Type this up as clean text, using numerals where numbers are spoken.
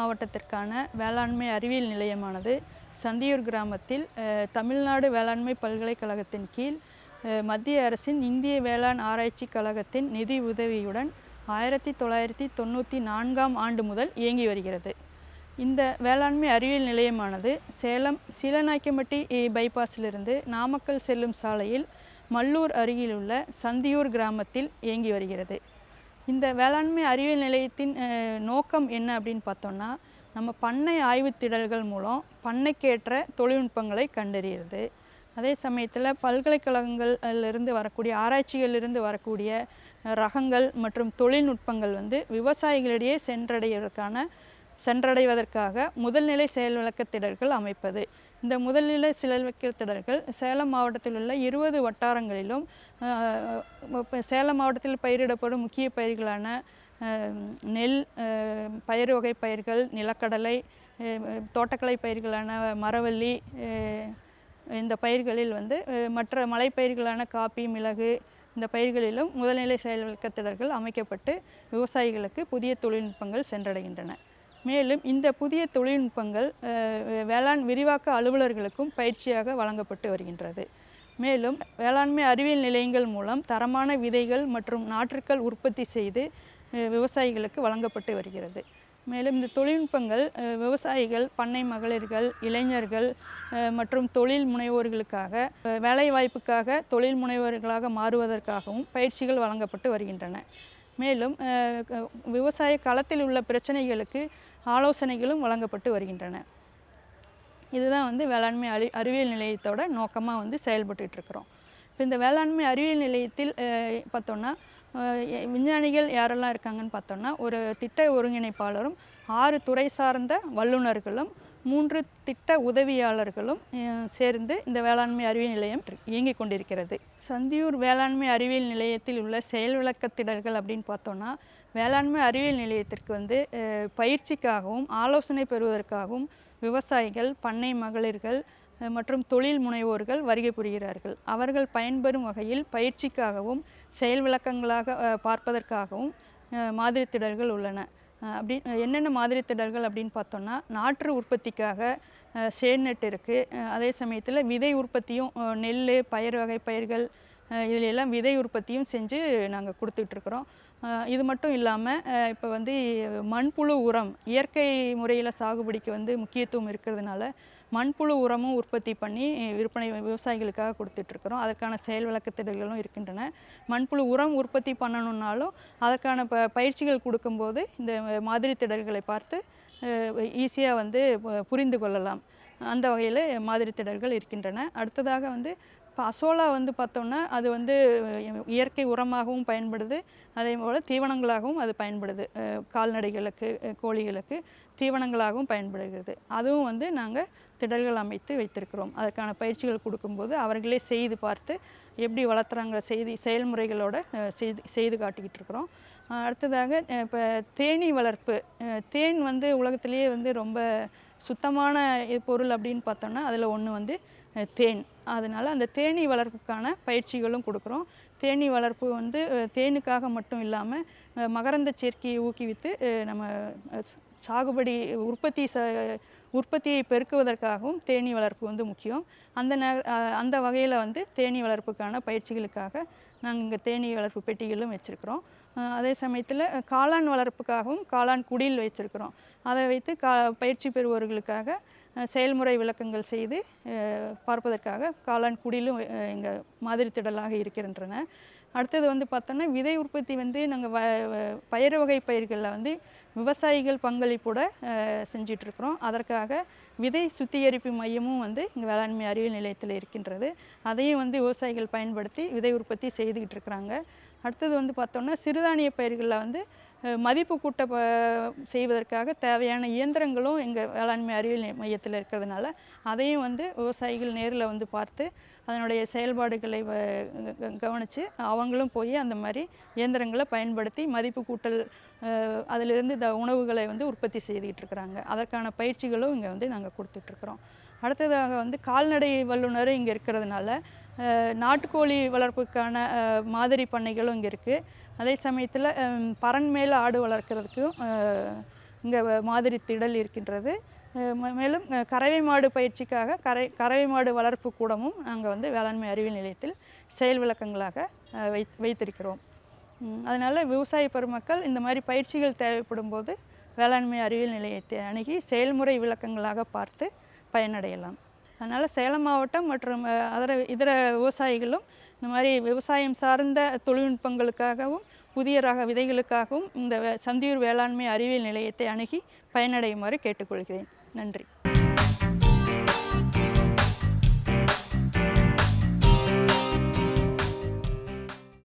மாவட்டத்திற்கான வேளாண்மை அறிவியல் நிலையமானது சந்தியூர் கிராமத்தில் தமிழ்நாடு வேளாண்மை பல்கலைக்கழகத்தின் கீழ் மத்திய அரசின் இந்திய வேளாண் ஆராய்ச்சி கழகத்தின் நிதி உதவியுடன் 1994ஆம் ஆண்டு முதல் இயங்கி வருகிறது. இந்த வேளாண்மை அறிவியல் நிலையமானது சேலம் சீலநாய்க்கம்பட்டி பைபாஸிலிருந்து நாமக்கல் செல்லும் சாலையில் மல்லூர் அருகில் உள்ள சந்தியூர் கிராமத்தில் இயங்கி வருகிறது. இந்த வேளாண்மை அறிவியல் நிலையத்தின் நோக்கம் என்ன அப்படின்னு பார்த்தோம்னா, நம்ம பண்ணை ஆய்வு திடல்கள் மூலம் பண்ணைக்கேற்ற தொழில்நுட்பங்களை கண்டறிகிறது. அதே சமயத்தில் பல்கலைக்கழகங்களிலிருந்து வரக்கூடிய ஆராய்ச்சிகளிலிருந்து வரக்கூடிய ரகங்கள் மற்றும் தொழில்நுட்பங்கள் விவசாயிகளிடையே சென்றடைவதற்காக முதல்நிலை செயல் விளக்கத் திடல்கள் அமைப்பது. இந்த முதல்நிலை செயல் விளக்கத் திடல்கள் சேலம் மாவட்டத்தில் உள்ள 20 வட்டாரங்களிலும் சேலம் மாவட்டத்தில் பயிரிடப்படும் முக்கிய பயிர்களான நெல், பயிர் வகை பயிர்கள், நிலக்கடலை, தோட்டக்கலை பயிர்களான மரவள்ளி, இந்த பயிர்களில் மற்ற மலைப்பயிர்களான காப்பி, மிளகு, இந்த பயிர்களிலும் முதல்நிலை செயல் விளக்கத் திடல்கள் அமைக்கப்பட்டு விவசாயிகளுக்கு புதிய தொழில்நுட்பங்கள் சென்றடைகின்றன. மேலும் இந்த புதிய தொழில்நுட்பங்கள் வேளாண் விரிவாக்க அலுவலர்களுக்கும் பயிற்சியாக வழங்கப்பட்டு வருகின்றது. மேலும் வேளாண்மை அறிவியல் நிலையங்கள் மூலம் தரமான விதைகள் மற்றும் நாற்றுக்கள் உற்பத்தி செய்து விவசாயிகளுக்கு வழங்கப்பட்டு வருகிறது. மேலும் இந்த தொழில்நுட்பங்கள் விவசாயிகள், பண்ணை மகளிர்கள், இளைஞர்கள் மற்றும் தொழில் முனைவோர்களுக்காக வேலைவாய்ப்புக்காக தொழில் முனைவோர்களாக மாறுவதற்காகவும் பயிற்சிகள் வழங்கப்பட்டு வருகின்றன. மேலும் விவசாய களத்தில் உள்ள பிரச்சனைகளுக்கு ஆலோசனைகளும் வழங்கப்பட்டு வருகின்றன. இதுதான் வேளாண்மை அறிவியல் நிலையத்தோட நோக்கமாக செயல்பட்டுருக்கிறோம். இப்போ இந்த வேளாண்மை அறிவியல் நிலையத்தில் பார்த்தோன்னா விஞ்ஞானிகள் யாரெல்லாம் இருக்காங்கன்னு பார்த்தோன்னா, ஒரு திட்ட ஒருங்கிணைப்பாளரும் 6 துறை சார்ந்த வல்லுநர்களும் 3 திட்ட உதவியாளர்களும் சேர்ந்து இந்த வேளாண்மை அறிவியல் நிலையம் இயங்கி கொண்டிருக்கிறது. சந்தியூர் வேளாண்மை அறிவியல் நிலையத்தில் உள்ள செயல் விளக்கத் திடல்கள் அப்படின்னு பார்த்தோன்னா, வேளாண்மை அறிவியல் நிலையத்திற்கு பயிற்சிக்காகவும் ஆலோசனை பெறுவதற்காகவும் விவசாயிகள், பண்ணை மகளிர்கள் மற்றும் தொழில் முனைவோர்கள் வருகை புரிகிறார்கள். அவர்கள் பயன்பெறும் வகையில் பயிற்சிக்காகவும் செயல் விளக்கங்களாக பார்ப்பதற்காகவும் மாதிரி திடல்கள் உள்ளன. என்னென்ன மாதிரி திடல்கள் அப்படின்னு பார்த்தோன்னா, நாற்று உற்பத்திக்காக ஷேட் இருக்குது. அதே சமயத்தில் விதை உற்பத்தியும் நெல், பயிர் வகை பயிர்கள் இதில் எல்லாம் விதை உற்பத்தியும் செஞ்சு நாங்கள் கொடுத்துட்ருக்குறோம். இது மட்டும் இல்லாமல் இப்போ மண்புழு உரம் இயற்கை முறையில் சாகுபடிக்கு முக்கியத்துவம் இருக்கிறதுனால மண்புழு உரமும் உற்பத்தி பண்ணி விற்பனை விவசாயிகளுக்காக கொடுத்துட்ருக்குறோம். அதற்கான செயல் விளக்கத் திடல்களும் இருக்கின்றன. மண்புழு உரம் உற்பத்தி பண்ணணுன்னாலும் அதற்கான பயிற்சிகள் கொடுக்கும்போது இந்த மாதிரி திடல்களை பார்த்து ஈஸியாக புரிந்து கொள்ளலாம். அந்த வகையில் மாதிரி திடல்கள் இருக்கின்றன. அடுத்ததாக இப்போ அசோலா பார்த்தோன்னா, அது இயற்கை உரமாகவும் பயன்படுது. அதே போல் தீவனங்களாகவும் அது பயன்படுது. கால்நடைகளுக்கு, கோழிகளுக்கு தீவனங்களாகவும் பயன்படுகிறது. அதுவும் நாங்கள் திடல்கள் அமைத்து வைத்திருக்கிறோம். அதற்கான பயிற்சிகள் கொடுக்கும்போது அவர்களே செய்து பார்த்து எப்படி வளர்த்துறாங்க செயல்முறைகளோட செய்து காட்டிக்கிட்டு இருக்கிறோம். அடுத்ததாக இப்போ தேனீ வளர்ப்பு. தேன் உலகத்திலேயே ரொம்ப சுத்தமான பொருள் அப்படின்னு பார்த்தோன்னா அதில் ஒன்று தேன். அதனால் அந்த தேனீ வளர்ப்புக்கான பயிற்சிகளும் கொடுக்குறோம். தேனீ வளர்ப்பு தேனுக்காக மட்டும் இல்லாமல் மகரந்த சேர்க்கையை ஊக்குவித்து நம்ம சாகுபடி உற்பத்தியை பெருக்குவதற்காகவும் தேனீ வளர்ப்பு முக்கியம். அந்த வகையில் தேனீ வளர்ப்புக்கான பயிற்சிகளுக்காக நாங்கள் இங்கே தேனீ வளர்ப்பு பெட்டிகளும் வச்சுருக்கிறோம். அதே சமயத்தில் காளான் வளர்ப்புக்காகவும் காளான் குடில் வச்சுருக்கிறோம். அதை வைத்து பயிற்சி பெறுபவர்களுக்காக செயல்முறை விளக்கங்கள் செய்து பார்ப்பதற்காக காளான் குடிலும் எங்கள் மாதிரி திடலாக இருக்கின்றன. அடுத்தது பார்த்தோன்னா, விதை உற்பத்தி நாங்கள் பயிர் வகை பயிர்களில் விவசாயிகள் பங்களிப்போட செஞ்சிட்ருக்கிறோம். அதற்காக விதை சுத்திகரிப்பு மையமும் இங்கே வேளாண்மை அறிவியல் நிலையத்தில் இருக்கின்றது. அதையும் விவசாயிகள் பயன்படுத்தி விதை உற்பத்தி செய்துக்கிட்டு இருக்கிறாங்க. அடுத்தது பார்த்தோன்னா, சிறுதானிய பயிர்களில் மதிப்பு கூட்ட செய்வதற்காக தேவையான இயந்திரங்களும் எங்கள் வேளாண்மை அறிவியல் மையத்தில் இருக்கிறதுனால அதையும் விவசாயிகள் நேரில் பார்த்து அதனுடைய செயல்பாடுகளை கவனித்து அவங்களும் போய் அந்த மாதிரி இயந்திரங்களை பயன்படுத்தி மதிப்பு கூட்டல் அதிலிருந்து இந்த உணவுகளை உற்பத்தி செய்துக்கிட்டு இருக்கிறாங்க. அதற்கான பயிற்சிகளும் இங்கே நாங்கள் கொடுத்துட்ருக்குறோம். அடுத்ததாக கால்நடை வல்லுநர் இங்கே இருக்கிறதுனால நாட்டுக்கோழி வளர்ப்புக்கான மாதிரி பண்ணைகளும் இங்கே இருக்குது. அதே சமயத்தில் பறன் மேல் ஆடு வளர்க்குறதுக்கும் இங்கே மாதிரி திடல் இருக்கின்றது. மேலும் கறவை மாடு பயிற்சிக்காக கறவை மாடு வளர்ப்பு கூடமும் நாங்கள் வந்து வேளாண்மை அறிவியல் நிலையத்தில் செயல் விளக்கங்களாக வைத்திருக்கிறோம். அதனால் விவசாய பெருமக்கள் இந்த மாதிரி பயிற்சிகள் தேவைப்படும் போது வேளாண்மை அறிவியல் நிலையத்தை அணுகி செயல்முறை விளக்கங்களாக பார்த்து பயனடையலாம். அதனால் சேலம் மாவட்டம் மற்றும் இதர விவசாயிகளும் இந்த மாதிரி விவசாயம் சார்ந்த தொழில்நுட்பங்களுக்காகவும் புதிய ரக விதைகளுக்காகவும் இந்த சந்தியூர் வேளாண்மை அறிவியல் நிலையத்தை அணுகி பயனடையுமாறு கேட்டுக்கொள்கிறேன். நன்றி.